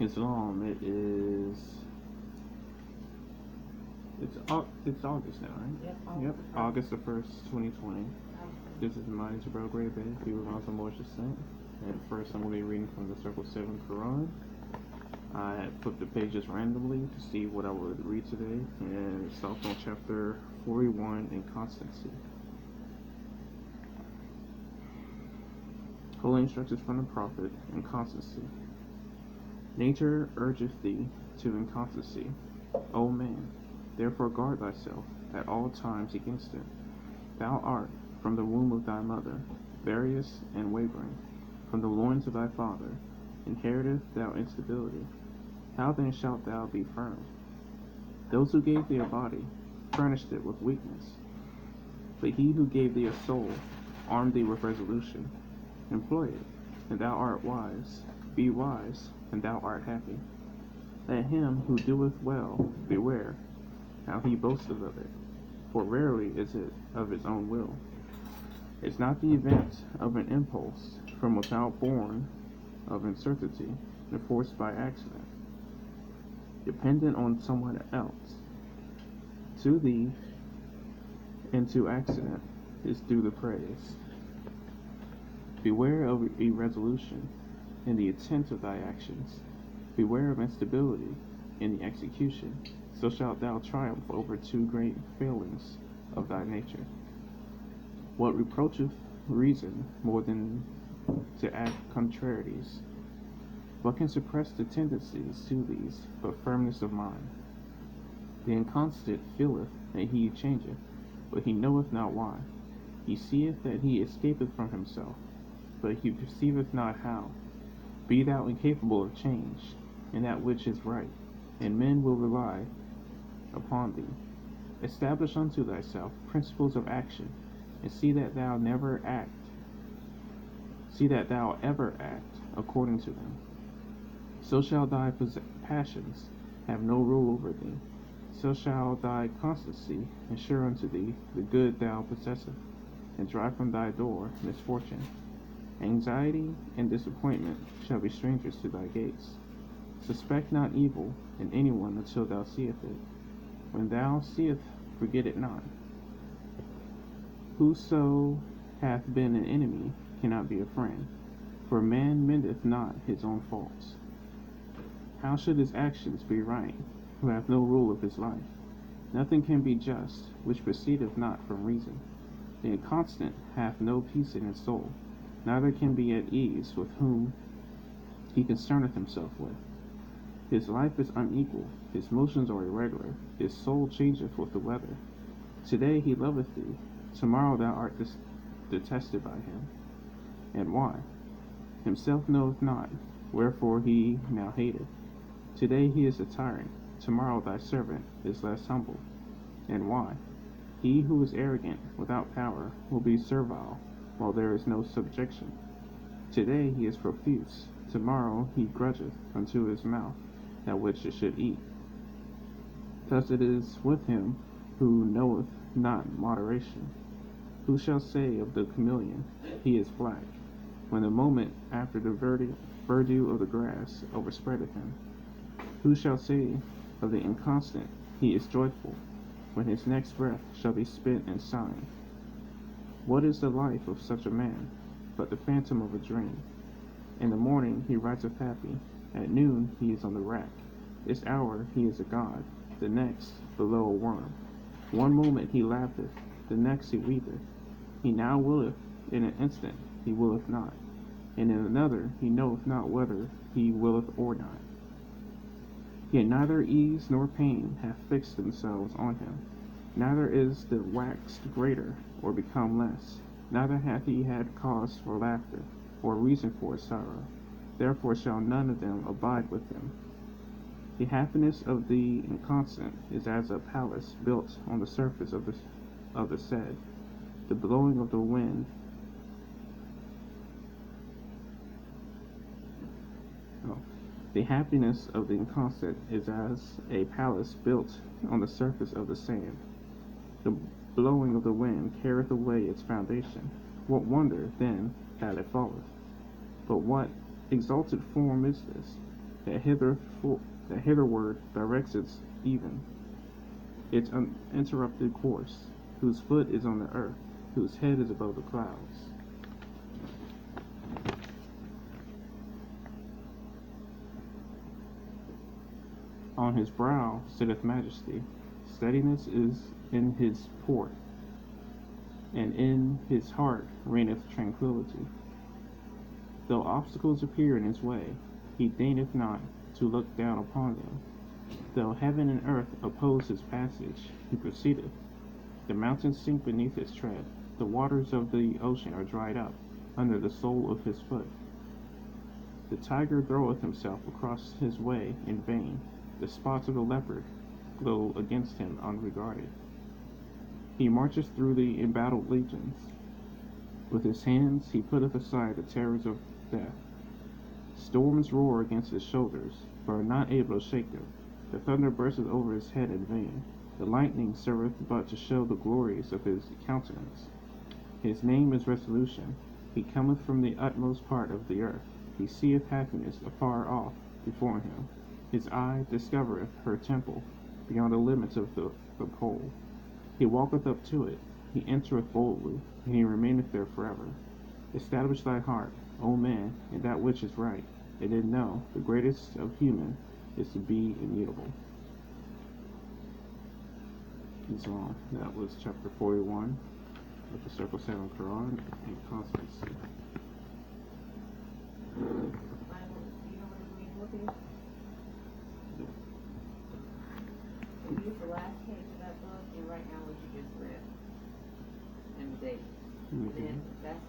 Islam, it's August now, right? Yep, August the 1st, 2020. This is my Jabal Gray Bay, people of Moorish descent. And first, I'm going to be reading from the Circle 7 Quran. I flipped the pages randomly to see what I would read today, and it starts on chapter 41, Inconstancy. Holy instructions from the Prophet, Inconstancy. Nature urgeth thee to inconstancy, O man, therefore guard thyself at all times against it. Thou art from the womb of thy mother, various and wavering, from the loins of thy father, inheriteth thou instability. How then shalt thou be firm? Those who gave thee a body furnished it with weakness, but he who gave thee a soul armed thee with resolution. Employ it, and thou art wise. Be wise, and thou art happy. Let him who doeth well beware how he boasteth of it, for rarely is it of his own will. Is not the event of an impulse from without born of uncertainty, enforced by accident, dependent on someone else? To thee and to accident is due the praise. Beware of irresolution in the intent of thy actions. Beware of instability in the execution. So shalt thou triumph over two great failings of thy nature. What reproacheth reason more than to act contrarieties? What can suppress the tendencies to these but firmness of mind? The inconstant feeleth that he changeth, but he knoweth not why. He seeth that he escapeth from himself, but he perceiveth not how. Be thou incapable of change in that which is right, and men will rely upon thee. Establish unto thyself principles of action, and see that thou ever act according to them. So shall thy passions have no rule over thee. So shall thy constancy ensure unto thee the good thou possessest, and drive from thy door misfortune. Anxiety and disappointment shall be strangers to thy gates. Suspect not evil in anyone until thou seest it. When thou seest, forget it not. Whoso hath been an enemy cannot be a friend, for man mendeth not his own faults. How should his actions be right, who hath no rule of his life? Nothing can be just, which proceedeth not from reason. The inconstant hath no peace in his soul, neither can be at ease with whom he concerneth himself with. His life is unequal, his motions are irregular, his soul changeth with the weather. Today he loveth thee, tomorrow thou art detested by him. And why? Himself knoweth not, wherefore he now hateth. Today he is a tyrant, tomorrow thy servant is less humble. And why? He who is arrogant without power will be servile, while there is no subjection. Today he is profuse, tomorrow he grudgeth unto his mouth that which it should eat. Thus it is with him who knoweth not moderation. Who shall say of the chameleon, he is black, when the moment after the verdure of the grass overspreadeth him? Who shall say of the inconstant, he is joyful, when his next breath shall be spent in sighing? What is the life of such a man, but the phantom of a dream? In the morning he riseth happy, at noon he is on the rack. This hour he is a god, the next below a worm. One moment he laugheth, the next he weepeth. He now willeth, in an instant he willeth not, and in another he knoweth not whether he willeth or not. Yet neither ease nor pain have fixed themselves on him, neither is the waxed greater or become less, neither hath he had cause for laughter, or reason for sorrow. Therefore shall none of them abide with him. The happiness of the inconstant is as a palace built on the surface of the said. The blowing of the wind The happiness of the inconstant is as a palace built on the surface of the sand. The blowing of the wind carrieth away its foundation. What wonder, then, that it falleth? But what exalted form is this? that hitherward directs its uninterrupted course, whose foot is on the earth, whose head is above the clouds. On his brow sitteth majesty, steadiness is in his port, and in his heart reigneth tranquillity. Though obstacles appear in his way, he deigneth not to look down upon them. Though heaven and earth oppose his passage, he proceedeth. The mountains sink beneath his tread, the waters of the ocean are dried up under the sole of his foot. The tiger throweth himself across his way in vain, the spots of the leopard glow against him unregarded. He marches through the embattled legions. With his hands he putteth aside the terrors of death. Storms roar against his shoulders, but are not able to shake them. The thunder bursteth over his head in vain. The lightning serveth but to show the glories of his countenance. His name is resolution. He cometh from the utmost part of the earth. He seeth happiness afar off before him. His eye discovereth her temple beyond the limits of the pole. He walketh up to it. He entereth boldly, and he remaineth there forever. Establish thy heart, O man, in that which is right, and then know the greatest of human is to be immutable. And so that was chapter 41 of the Circle 7 Quran and Constancy. Use the last page of that book and write down what you just read and the date. Mm-hmm. And then that's